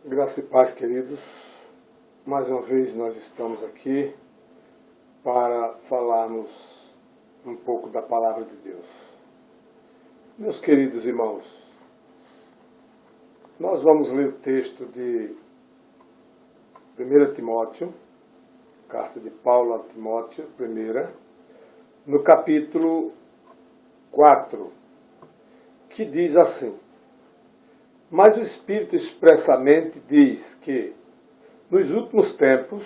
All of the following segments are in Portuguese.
Graça e paz, queridos. Mais uma vez nós estamos aqui para falarmos um pouco da palavra de Deus. Meus queridos irmãos, nós vamos ler o texto de 1 Timóteo, carta de Paulo a Timóteo, no capítulo 4, que diz assim: Mas o Espírito expressamente diz que, nos últimos tempos,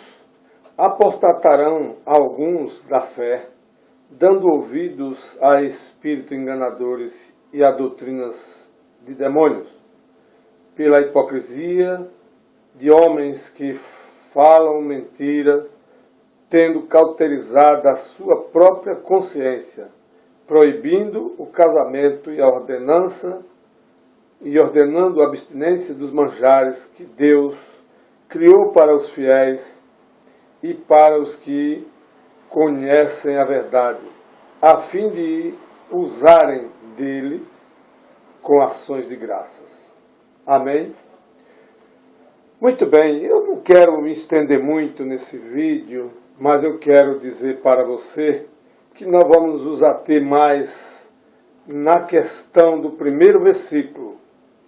apostatarão alguns da fé, dando ouvidos a espíritos enganadores e a doutrinas de demônios, pela hipocrisia de homens que falam mentira, tendo cauterizado a sua própria consciência, proibindo o casamento e a ordenança e ordenando a abstinência dos manjares que Deus criou para os fiéis e para os que conhecem a verdade, a fim de usarem dele com ações de graças. Amém? Muito bem, eu não quero me estender muito nesse vídeo, mas eu quero dizer para você que nós vamos nos ater mais na questão do primeiro versículo,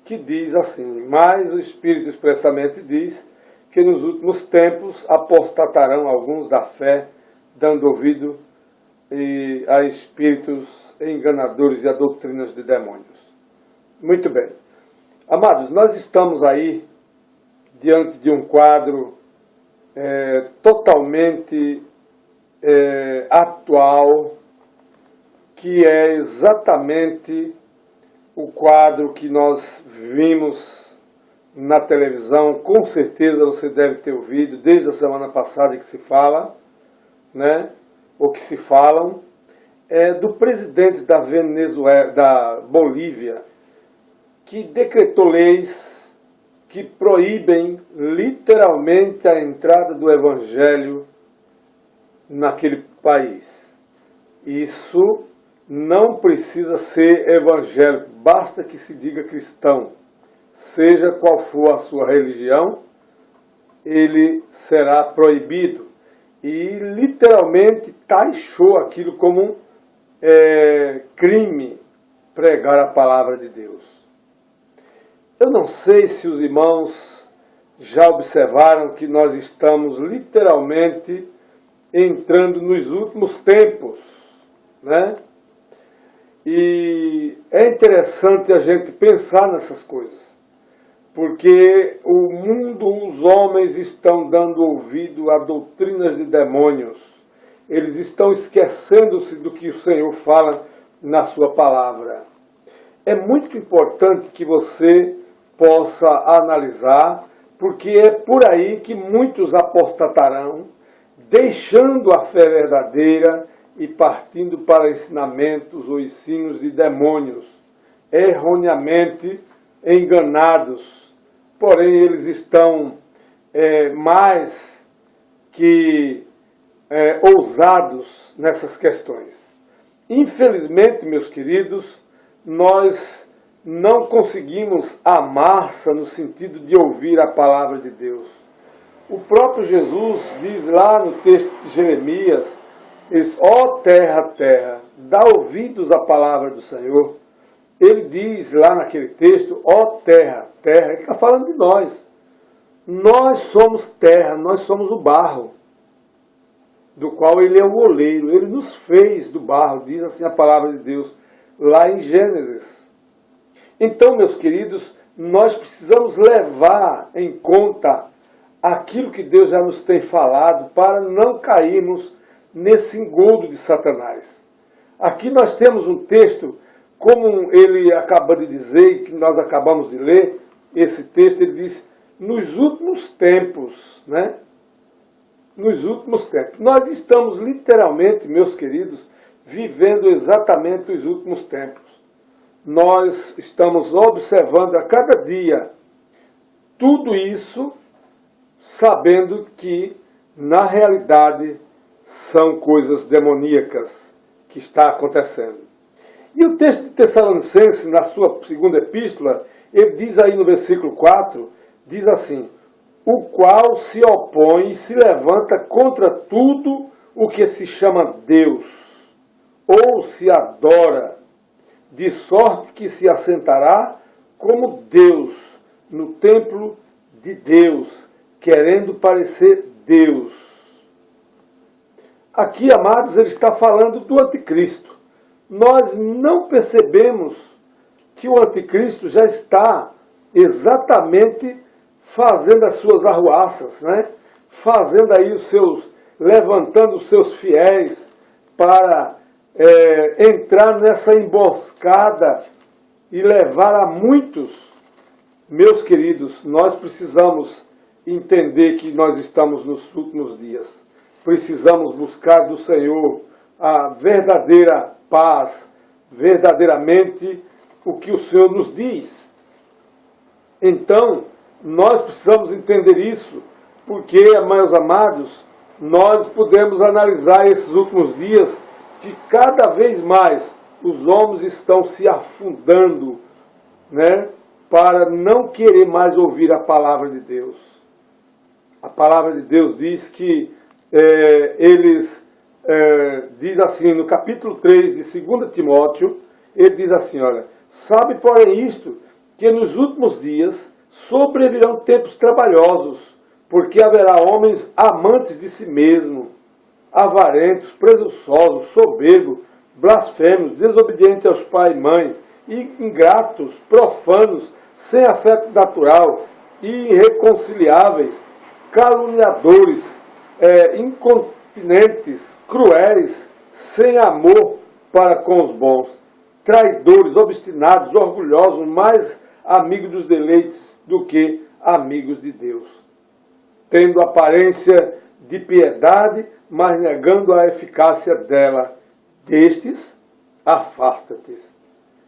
que diz assim: Mas o Espírito expressamente diz que nos últimos tempos apostatarão alguns da fé, dando ouvido a espíritos enganadores e a doutrinas de demônios. Muito bem. Amados, nós estamos aí diante de um quadro totalmente atual, que é exatamente o quadro que nós vimos na televisão. Com certeza você deve ter ouvido desde a semana passada que se fala, né? Ou que se falam, do presidente da Venezuela, da Bolívia, que decretou leis que proíbem literalmente a entrada do evangelho naquele país. Isso não precisa ser evangélico, basta que se diga cristão. Seja qual for a sua religião, ele será proibido. E literalmente taxou aquilo como crime pregar a palavra de Deus. Eu não sei se os irmãos já observaram que nós estamos literalmente entrando nos últimos tempos, né? E é interessante a gente pensar nessas coisas, porque o mundo, os homens estão dando ouvido a doutrinas de demônios, eles estão esquecendo-se do que o Senhor fala na sua palavra. É muito importante que você possa analisar, porque é por aí que muitos apostatarão, deixando a fé verdadeira e partindo para ensinamentos ou ensinos de demônios, erroneamente enganados. Porém, eles estão mais que ousados nessas questões. Infelizmente, meus queridos, nós não conseguimos a massa no sentido de ouvir a palavra de Deus. O próprio Jesus diz lá no texto de Jeremias: ó terra, terra, dá ouvidos à palavra do Senhor. Ele diz lá naquele texto: ó terra, terra, ele está falando de nós. Nós somos terra, nós somos o barro, do qual ele é o oleiro. Ele nos fez do barro, diz assim a palavra de Deus, lá em Gênesis. Então, meus queridos, nós precisamos levar em conta aquilo que Deus já nos tem falado, para não cairmos nesse engodo de Satanás. Aqui nós temos um texto, como ele acaba de dizer, que nós acabamos de ler, esse texto, ele diz, nos últimos tempos, né? Nos últimos tempos. Nós estamos literalmente, meus queridos, vivendo exatamente os últimos tempos. Nós estamos observando a cada dia tudo isso, sabendo que, na realidade, são coisas demoníacas que está acontecendo. E o texto de Tessalonicenses, na sua segunda epístola, ele diz aí no versículo 4, diz assim: o qual se opõe e se levanta contra tudo o que se chama Deus, ou se adora, de sorte que se assentará como Deus no templo de Deus, querendo parecer Deus. Aqui, amados, ele está falando do anticristo. Nós não percebemos que o anticristo já está exatamente fazendo as suas arruaças, né? Fazendo aí levantando os seus fiéis para entrar nessa emboscada e levar a muitos. Meus queridos, nós precisamos entender que nós estamos nos últimos dias. Precisamos buscar do Senhor a verdadeira paz, verdadeiramente o que o Senhor nos diz. Então, nós precisamos entender isso, porque, meus amados, nós podemos analisar esses últimos dias que cada vez mais os homens estão se afundando, né, para não querer mais ouvir a palavra de Deus. A palavra de Deus diz que diz assim, no capítulo 3 de 2 Timóteo, ele diz assim, olha, sabe, porém, isto, que nos últimos dias sobrevirão tempos trabalhosos, porque haverá homens amantes de si mesmo, avarentos, presunçosos, soberbos, blasfemos, desobedientes aos pai e mãe, ingratos, profanos, sem afeto natural, irreconciliáveis, caluniadores, incontinentes, cruéis, sem amor para com os bons, traidores, obstinados, orgulhosos, mais amigos dos deleites do que amigos de Deus, tendo aparência de piedade, mas negando a eficácia dela. Destes, afasta-te.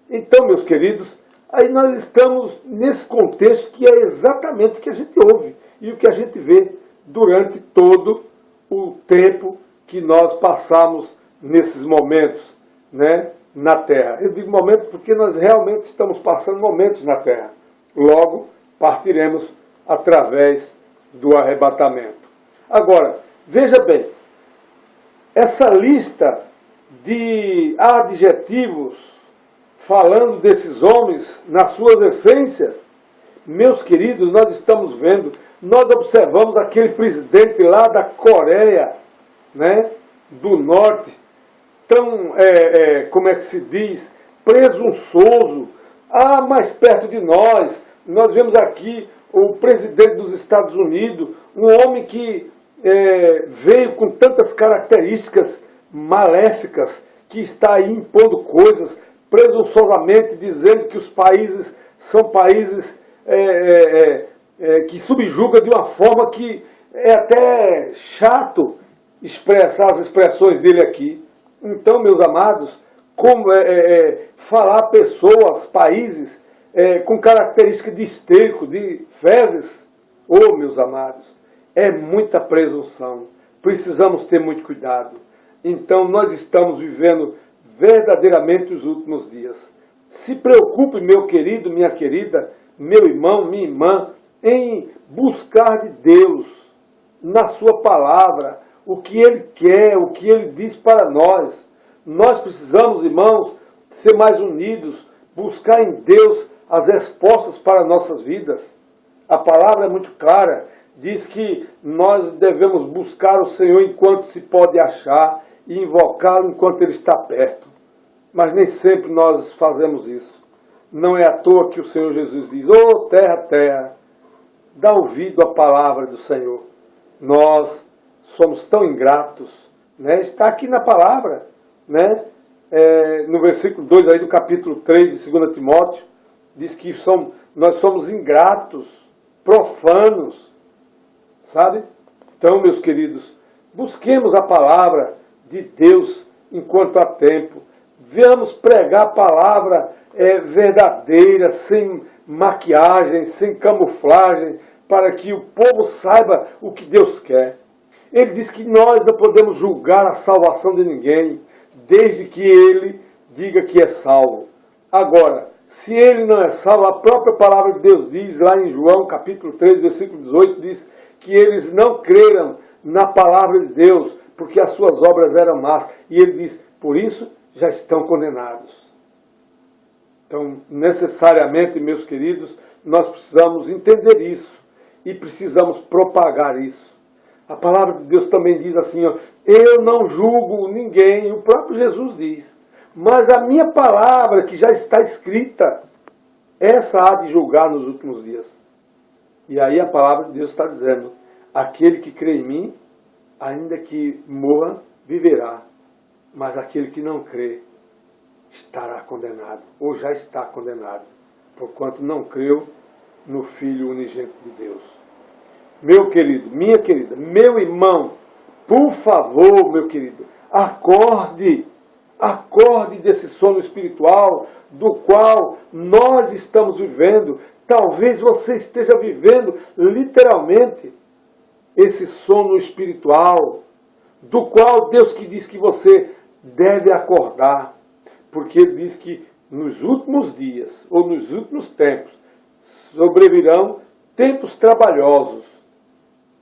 Então, meus queridos, aí nós estamos nesse contexto que é exatamente o que a gente ouve e o que a gente vê durante todo o tempo que nós passamos nesses momentos, né, na Terra. Eu digo momentos porque nós realmente estamos passando momentos na Terra. Logo, partiremos através do arrebatamento. Agora, veja bem, essa lista de adjetivos falando desses homens nas suas essências, meus queridos, nós estamos vendo, nós observamos aquele presidente lá da Coreia, né, do Norte, tão, como é que se diz, presunçoso, mais perto de nós. Nós vemos aqui o presidente dos Estados Unidos, um homem que veio com tantas características maléficas, que está aí impondo coisas, presunçosamente dizendo que os países são países que subjuga de uma forma que é até chato expressar as expressões dele aqui. Então, meus amados, como falar pessoas, países com característica de esterco, de fezes, meus amados, é muita presunção. Precisamos ter muito cuidado. Então, nós estamos vivendo verdadeiramente os últimos dias. Se preocupe, meu querido, minha querida, meu irmão, minha irmã, em buscar de Deus, na sua palavra, o que Ele quer, o que Ele diz para nós. Nós precisamos, irmãos, ser mais unidos, buscar em Deus as respostas para nossas vidas. A palavra é muito clara, diz que nós devemos buscar o Senhor enquanto se pode achar e invocá-lo enquanto Ele está perto. Mas nem sempre nós fazemos isso. Não é à toa que o Senhor Jesus diz, ô terra, terra, dá ouvido à palavra do Senhor. Nós somos tão ingratos, né? Está aqui na palavra, né? No versículo 2 aí do capítulo 3 de 2 Timóteo, diz que nós somos ingratos, profanos, sabe? Então, meus queridos, busquemos a palavra de Deus enquanto há tempo. Venhamos pregar a palavra verdadeira, sem maquiagem, sem camuflagem, para que o povo saiba o que Deus quer. Ele diz que nós não podemos julgar a salvação de ninguém, desde que ele diga que é salvo. Agora, Se ele não é salvo, a própria palavra de Deus diz lá em João capítulo 3, versículo 18, diz que eles não creram na palavra de Deus, porque as suas obras eram más. E ele diz, por isso já estão condenados. Então, necessariamente, meus queridos, nós precisamos entender isso e precisamos propagar isso. A palavra de Deus também diz assim, ó, eu não julgo ninguém, o próprio Jesus diz, mas a minha palavra que já está escrita, essa há de julgar nos últimos dias. E aí a palavra de Deus está dizendo, aquele que crê em mim, ainda que morra, viverá, mas aquele que não crê, estará condenado, ou já está condenado, porquanto não creu no Filho unigênito de Deus. Meu querido, minha querida, meu irmão, por favor, meu querido, acorde desse sono espiritual do qual nós estamos vivendo. Talvez você esteja vivendo literalmente esse sono espiritual, do qual Deus que diz que você deve acordar, porque Ele diz que nos últimos dias, ou nos últimos tempos, sobrevirão tempos trabalhosos.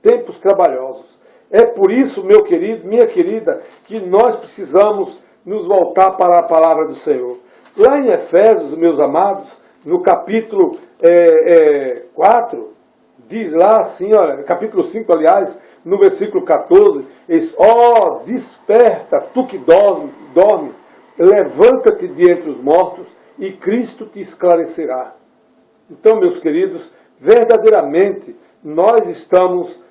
Tempos trabalhosos. É por isso, meu querido, minha querida, que nós precisamos nos voltar para a palavra do Senhor. Lá em Efésios, meus amados, no capítulo 4, diz lá assim, olha, capítulo 5, aliás, no versículo 14, diz, ó, desperta, tu que dorme, levanta-te de entre os mortos e Cristo te esclarecerá. Então, meus queridos, verdadeiramente, nós estamos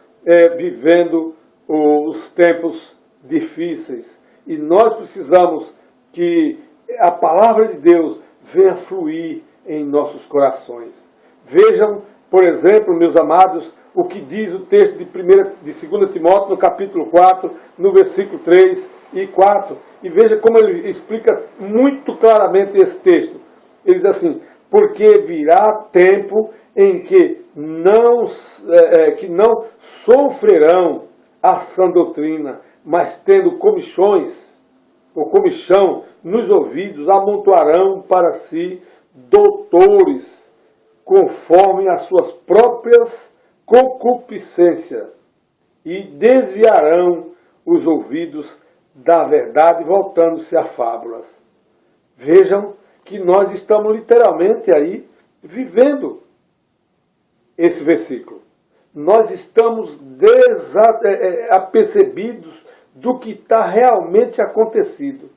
vivendo os tempos difíceis e nós precisamos que a palavra de Deus venha fluir em nossos corações. Vejam, por exemplo, meus amados, o que diz o texto de 2 Timóteo, no capítulo 4, no versículo 3 e 4. E veja como ele explica muito claramente esse texto. Ele diz assim, porque virá tempo em que não sofrerão a sã doutrina, mas tendo comichão nos ouvidos, amontoarão para si doutores, conforme as suas próprias concupiscências, e desviarão os ouvidos da verdade, voltando-se a fábulas. Vejam que nós estamos literalmente aí vivendo esse versículo. Nós estamos apercebidos do que está realmente acontecido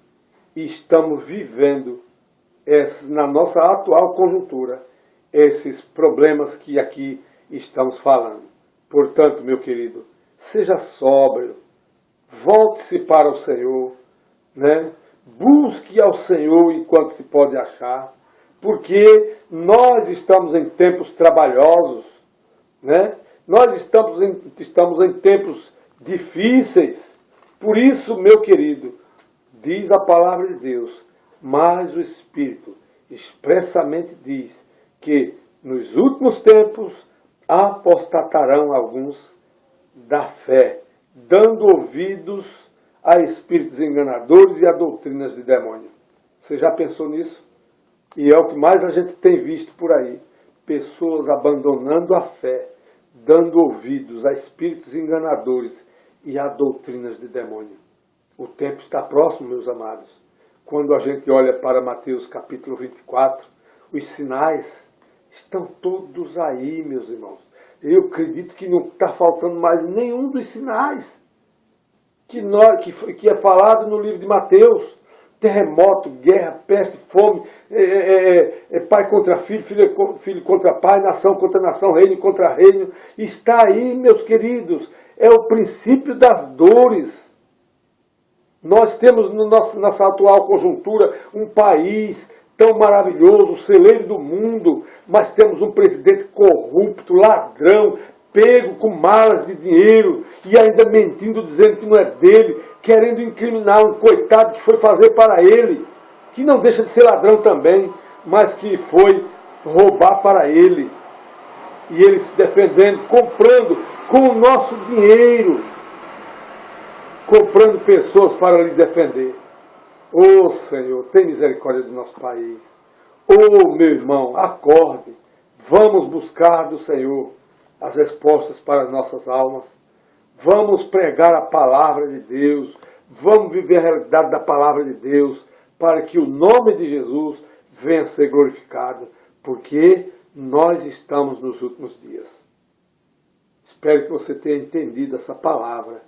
e estamos vivendo na nossa atual conjuntura esses problemas que aqui estamos falando. Portanto, meu querido, seja sóbrio, volte-se para o Senhor, né? Busque ao Senhor enquanto se pode achar, porque nós estamos em tempos trabalhosos, né? Nós estamos em tempos difíceis. Por isso, meu querido, diz a palavra de Deus, mas o Espírito expressamente diz que nos últimos tempos apostatarão alguns da fé, dando ouvidos a espíritos enganadores e a doutrinas de demônio. Você já pensou nisso? E é o que mais a gente tem visto por aí. Pessoas abandonando a fé, dando ouvidos a espíritos enganadores e a doutrinas de demônio. O tempo está próximo, meus amados. Quando a gente olha para Mateus capítulo 24, os sinais estão todos aí, meus irmãos. Eu acredito que não está faltando mais nenhum dos sinais que é falado no livro de Mateus. Terremoto, guerra, peste, fome, pai contra filho, filho contra pai, nação contra nação, reino contra reino. Está aí, meus queridos, é o princípio das dores. Nós temos nossa atual conjuntura um país tão maravilhoso, o celeiro do mundo, mas temos um presidente corrupto, ladrão, pego com malas de dinheiro e ainda mentindo, dizendo que não é dele, querendo incriminar um coitado que foi fazer para ele, que não deixa de ser ladrão também, mas que foi roubar para ele. E ele se defendendo, comprando com o nosso dinheiro, comprando pessoas para lhe defender. Ô Senhor, tem misericórdia do nosso país. Oh, meu irmão, acorde. Vamos buscar do Senhor as respostas para as nossas almas. Vamos pregar a palavra de Deus. Vamos viver a realidade da palavra de Deus para que o nome de Jesus venha a ser glorificado, porque nós estamos nos últimos dias. Espero que você tenha entendido essa palavra,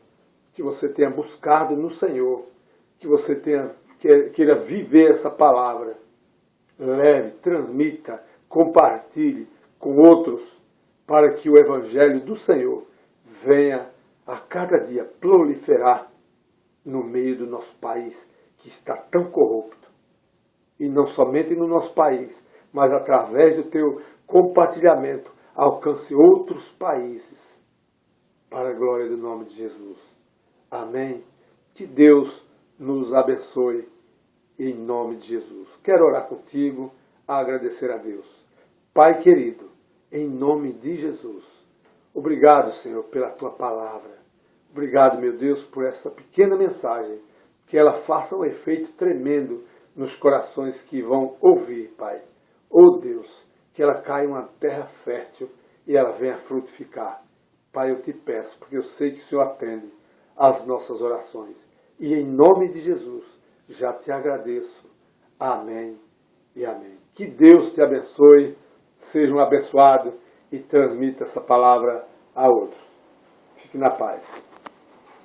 que você tenha buscado no Senhor, que você queira viver essa palavra. Leve, transmita, compartilhe com outros, para que o Evangelho do Senhor venha a cada dia proliferar no meio do nosso país, que está tão corrupto. E não somente no nosso país, mas através do teu compartilhamento, alcance outros países, para a glória do nome de Jesus. Amém? Que Deus nos abençoe, em nome de Jesus. Quero orar contigo, agradecer a Deus. Pai querido, em nome de Jesus, obrigado, Senhor, pela tua palavra. Obrigado, meu Deus, por essa pequena mensagem, que ela faça um efeito tremendo nos corações que vão ouvir, Pai. Oh Deus, que ela caia em uma terra fértil e ela venha frutificar. Pai, eu te peço, porque eu sei que o Senhor atende às nossas orações. E em nome de Jesus, já te agradeço. Amém e amém. Que Deus te abençoe, seja um abençoado e transmita essa palavra a outros. Fique na paz.